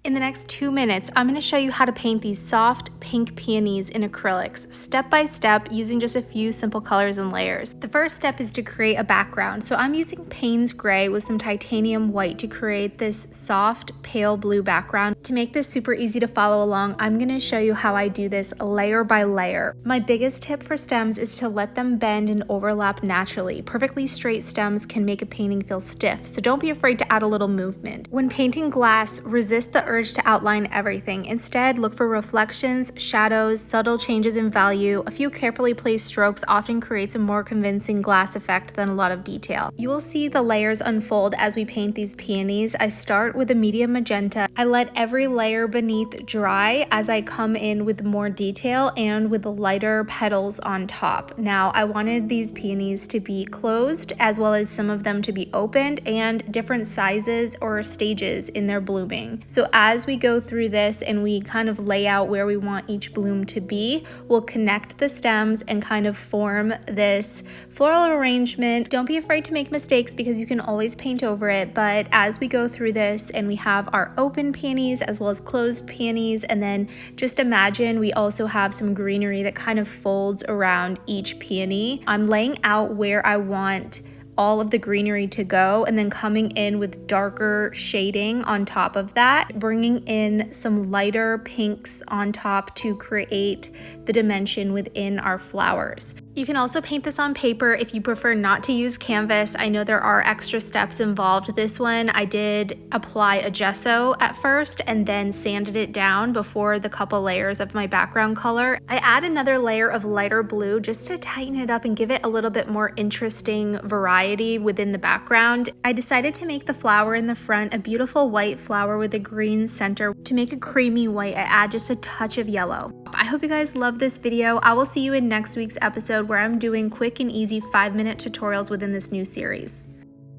In the next 2 minutes, I'm going to show you how to paint these soft pink peonies in acrylics, step by step, using just a few simple colors and layers. The first step is to create a background. So I'm using Payne's gray with some titanium white to create this soft pale blue background. To make this super easy to follow along, I'm going to show you how I do this layer by layer. My biggest tip for stems is to let them bend and overlap naturally. Perfectly straight stems can make a painting feel stiff, so don't be afraid to add a little movement. When painting glass, resist the urge to outline everything. Instead, look for reflections, shadows, subtle changes in value. A few carefully placed strokes often creates a more convincing glass effect than a lot of detail. You will see the layers unfold as we paint these peonies. I start with a medium magenta. I let every layer beneath dry as I come in with more detail and with the lighter petals on top. Now, I wanted these peonies to be closed as well as some of them to be opened and different sizes or stages in their blooming. So as we go through this and we kind of lay out where we want each bloom to be, we'll connect the stems and kind of form this floral arrangement. Don't be afraid to make mistakes because you can always paint over it, but as we go through this and we have our open peonies as well as closed peonies, and then just imagine we also have some greenery that kind of folds around each peony. I'm laying out where I want all of the greenery to go and then coming in with darker shading on top of that, bringing in some lighter pinks on top to create the dimension within our flowers. You can also paint this on paper if you prefer not to use canvas. I know there are extra steps involved. This one I did apply a gesso at first and then sanded it down before the couple layers of my background color. I add another layer of lighter blue just to tighten it up and give it a little bit more interesting variety within the background. I decided to make the flower in the front a beautiful white flower with a green center. To make a creamy white, I add just a touch of yellow. I hope you guys love this video. I will see you in next week's episode where I'm doing quick and easy 5-minute tutorials within this new series.